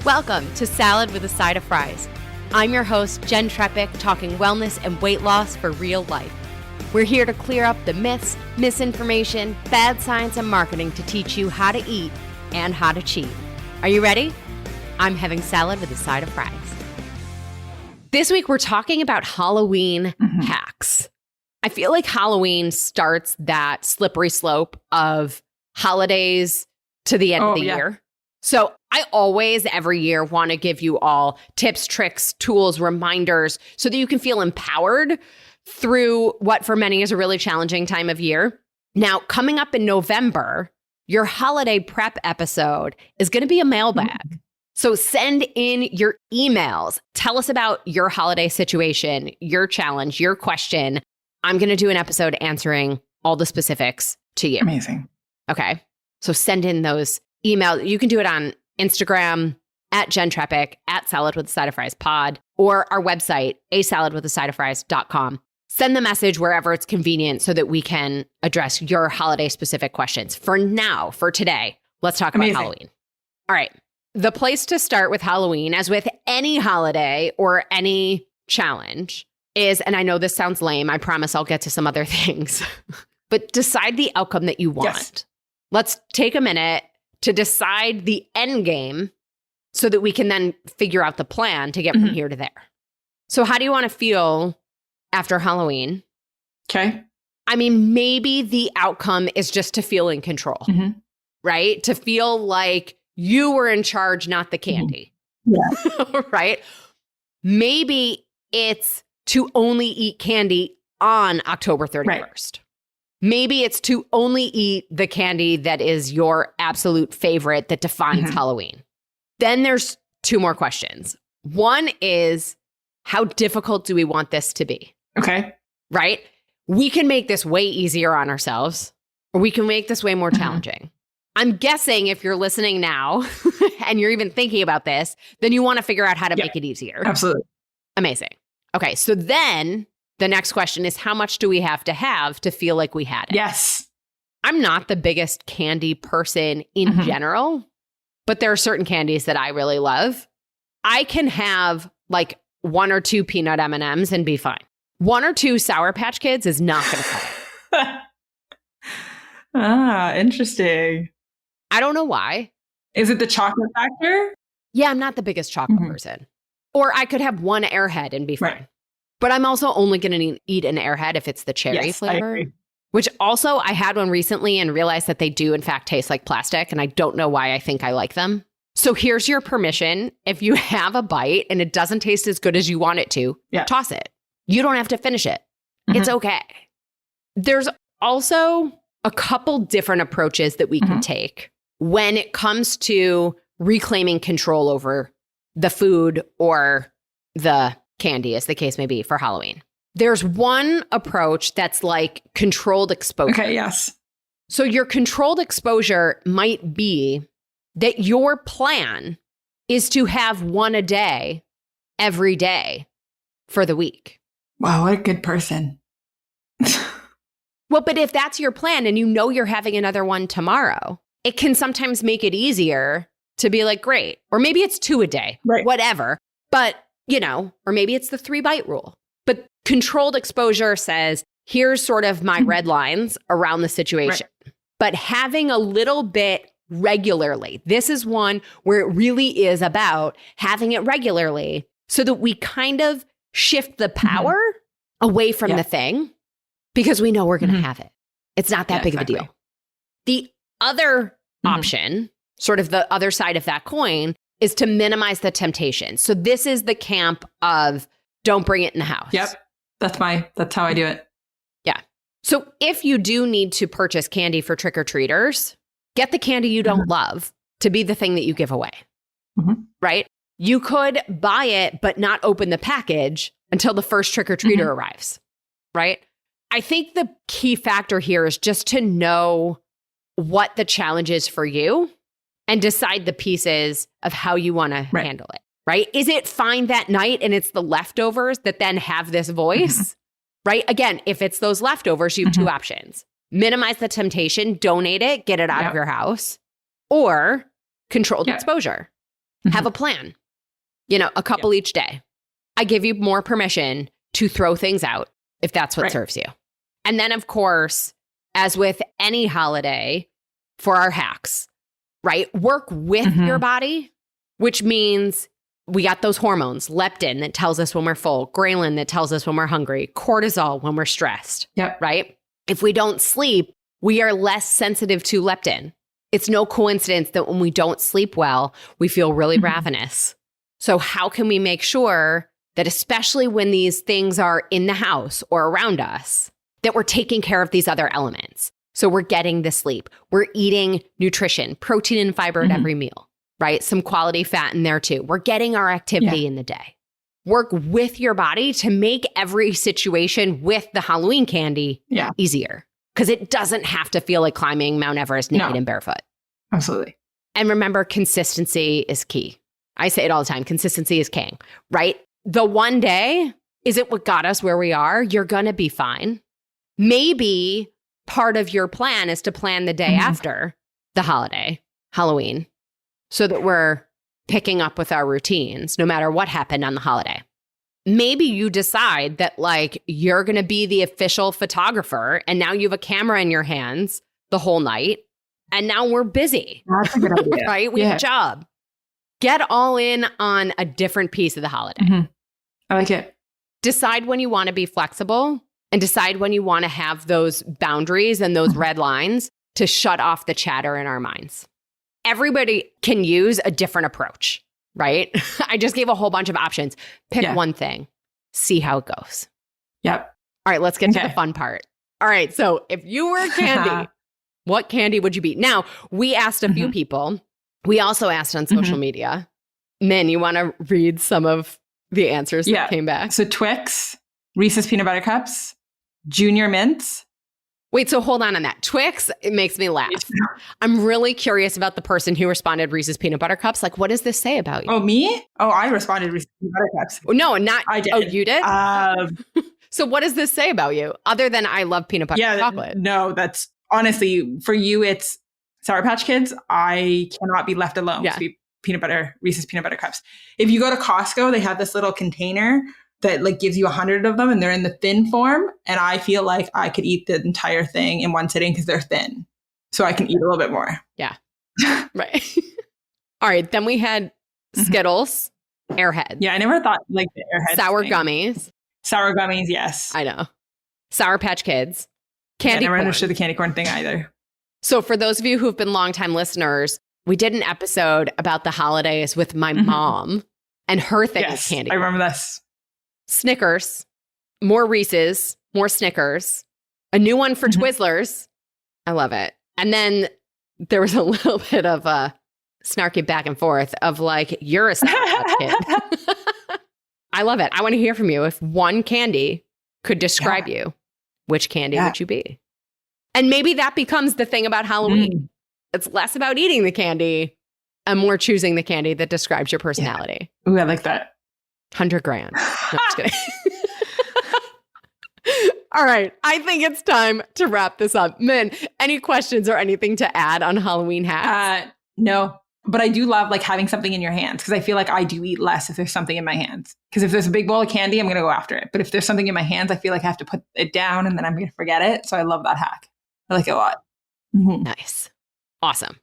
Welcome to Salad with a Side of Fries. I'm your host, Jen Trepic, talking wellness and weight loss for real life. We're here to clear up the myths, misinformation, bad science, and marketing to teach you how to eat and how to cheat. Are you ready? I'm having salad with a side of fries. This week, we're talking about Halloween hacks. I feel like Halloween starts that slippery slope of holidays to the end of the year. So I always, every year, want to give you all tips, tricks, tools, reminders so that you can feel empowered through what for many is a really challenging time of year. Now, coming up in November, your holiday prep episode is going to be a mailbag. So send in your emails. Tell us about your holiday situation, your challenge, your question. I'm going to do an episode answering all the specifics to you. Amazing. Okay. So send in those emails. You can do it on Instagram at Jen Trepic, at Salad with a Side of Fries Pod, or our website, asaladwithasideoffries.com. Send the message wherever it's convenient so that we can address your holiday specific questions. For now, for today, let's talk about Halloween. All right. The place to start with Halloween, as with any holiday or any challenge, is, and I know this sounds lame, I promise I'll get to some other things, but decide the outcome that you want. Yes. Let's take a minute to decide the end game so that we can then figure out the plan to get from here to there. So how do you want to feel after Halloween? Okay. I mean, maybe the outcome is just to feel in control, right? To feel like you were in charge, not the candy. Yeah. Right? Maybe it's to only eat candy on October 31st. Right. Maybe it's to only eat the candy that is your absolute favorite that defines Halloween. Then there's two more questions. One is, how difficult do we want this to be? Okay. Right? We can make this way easier on ourselves, or we can make this way more challenging. I'm guessing if you're listening now and you're even thinking about this, then you want to figure out how to make it easier. Absolutely. Amazing. Okay. So then the next question is, how much do we have to feel like we had it? Yes. I'm not the biggest candy person in general, but there are certain candies that I really love. I can have like one or two peanut M&Ms and be fine. One or two Sour Patch Kids is not going to cut it. Interesting. I don't know why. Is it the chocolate factor? Yeah, I'm not the biggest chocolate person. Or I could have one Airhead and be fine. Right. But I'm also only going to eat an Airhead if it's the cherry flavor. Which also, I had one recently and realized that they do, in fact, taste like plastic. And I don't know why I think I like them. So here's your permission. If you have a bite and it doesn't taste as good as you want it to, toss it. You don't have to finish it. It's okay. There's also a couple different approaches that we can take when it comes to reclaiming control over the food or the candy, as the case may be, for Halloween. There's one approach that's like controlled exposure. Okay, yes. So your controlled exposure might be that your plan is to have one a day every day for the week. Wow, what a good person. Well, but if that's your plan and you know you're having another one tomorrow, it can sometimes make it easier to be like, great. Or maybe it's two a day, whatever. But, you know, or maybe it's the 3-bite rule. But controlled exposure says, here's sort of my red lines around the situation. Right. But having a little bit regularly, this is one where it really is about having it regularly so that we kind of shift the power away from the thing because we know we're going to have it. It's not that big of a deal. The other option, sort of the other side of that coin, is to minimize the temptation. So this is the camp of don't bring it in the house. Yep. That's how I do it. Yeah. So if you do need to purchase candy for trick-or-treaters, get the candy you don't love to be the thing that you give away, right? You could buy it, but not open the package until the first trick-or-treater arrives, right? I think the key factor here is just to know what the challenge is for you and decide the pieces of how you want to handle it, right? Is it fine that night and it's the leftovers that then have this voice, right? Again, if it's those leftovers, you have two options. Minimize the temptation, donate it, get it out of your house, or controlled exposure. Have a plan. A couple each day. I give you more permission to throw things out if that's what serves you. And then, of course, as with any holiday, for our hacks, right? Work with your body, which means we got those hormones, leptin that tells us when we're full, ghrelin that tells us when we're hungry, cortisol when we're stressed, right? If we don't sleep, we are less sensitive to leptin. It's no coincidence that when we don't sleep well, we feel really ravenous. So how can we make sure that, especially when these things are in the house or around us, that we're taking care of these other elements? So we're getting the sleep. We're eating nutrition, protein and fiber at every meal, right? Some quality fat in there too. We're getting our activity in the day. Work with your body to make every situation with the Halloween candy easier. Because it doesn't have to feel like climbing Mount Everest naked and barefoot. Absolutely. And remember, consistency is key. I say it all the time. Consistency is king, right? The one day, is it what got us where we are? You're going to be fine. Maybe part of your plan is to plan the day after the holiday, Halloween, so that we're picking up with our routines no matter what happened on the holiday. Maybe you decide that you're going to be the official photographer and now you have a camera in your hands the whole night and now we're busy. That's a good idea. Right? We have a job. Get all in on a different piece of the holiday. I like it. Decide when you want to be flexible and decide when you want to have those boundaries and those red lines to shut off the chatter in our minds. Everybody can use a different approach. Right? I just gave a whole bunch of options. Pick one thing. See how it goes. Yep. All right, let's get to the fun part. All right, so if you were a candy, what candy would you be? Now, we asked a few people. We also asked on social media. Min, you want to read some of the answers that came back? So Twix, Reese's Peanut Butter Cups, Junior Mints. Wait, so hold on that. Twix, it makes me laugh. I'm really curious about the person who responded Reese's Peanut Butter Cups. What does this say about you? Oh, me? Oh, I responded Reese's Peanut Butter Cups. No, not. I did. Oh, you did? So what does this say about you, other than I love peanut butter chocolate? No, that's honestly, for you, it's Sour Patch Kids. I cannot be left alone to be Reese's Peanut Butter Cups. If you go to Costco, they have this little container that gives you 100 of them and they're in the thin form. And I feel like I could eat the entire thing in one sitting because they're thin. So I can eat a little bit more. Yeah. Right. All right. Then we had Skittles, Airheads. Yeah. I never thought the Airheads. Sour gummies. Sour gummies. Yes. I know. Sour Patch Kids. Candy corn. I never understood the candy corn thing either. So for those of you who've been longtime listeners, we did an episode about the holidays with my mom and her thing is candy corn. I remember this. Snickers, more Reese's, more Snickers, a new one for Twizzlers. I love it. And then there was a little bit of a snarky back and forth of you're a Sour Patch Kid. I love it. I want to hear from you. If one candy could describe you, which candy would you be? And maybe that becomes the thing about Halloween. It's less about eating the candy and more choosing the candy that describes your personality. Yeah. Ooh, I like that. $100,000. No, I'm just kidding. All right. I think it's time to wrap this up. Min, any questions or anything to add on Halloween hacks? No. But I do love having something in your hands because I feel like I do eat less if there's something in my hands. Because if there's a big bowl of candy, I'm going to go after it. But if there's something in my hands, I feel like I have to put it down and then I'm going to forget it. So I love that hack. I like it a lot. Nice. Awesome.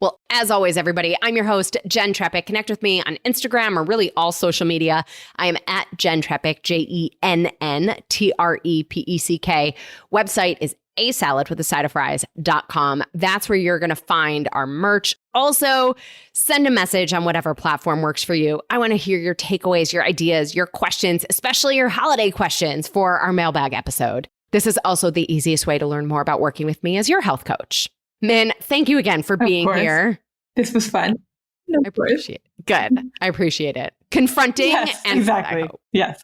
Well, as always, everybody, I'm your host, Jen Trepeck. Connect with me on Instagram or really all social media. I am at Jen Trepeck, JENNTREPECK. Website is asaladwithasideofries.com. That's where you're going to find our merch. Also, send a message on whatever platform works for you. I want to hear your takeaways, your ideas, your questions, especially your holiday questions for our mailbag episode. This is also the easiest way to learn more about working with me as your health coach. Min, thank you again for being here. This was fun. I appreciate it. Good. I appreciate it. Confronting and exactly. Yes.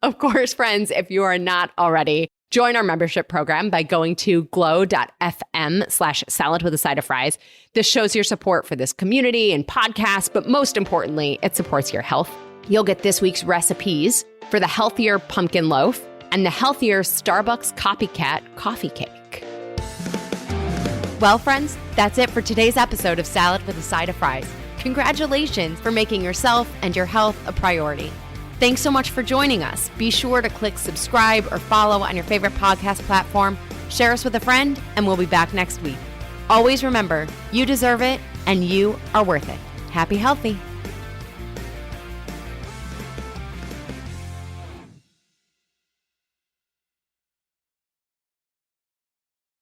Of course, friends, if you are not already, join our membership program by going to glow.fm/salad with a side of fries. This shows your support for this community and podcast, but most importantly, it supports your health. You'll get this week's recipes for the healthier pumpkin loaf and the healthier Starbucks copycat coffee cake. Well, friends, that's it for today's episode of Salad with a Side of Fries. Congratulations for making yourself and your health a priority. Thanks so much for joining us. Be sure to click subscribe or follow on your favorite podcast platform. Share us with a friend, and we'll be back next week. Always remember, you deserve it, and you are worth it. Happy healthy.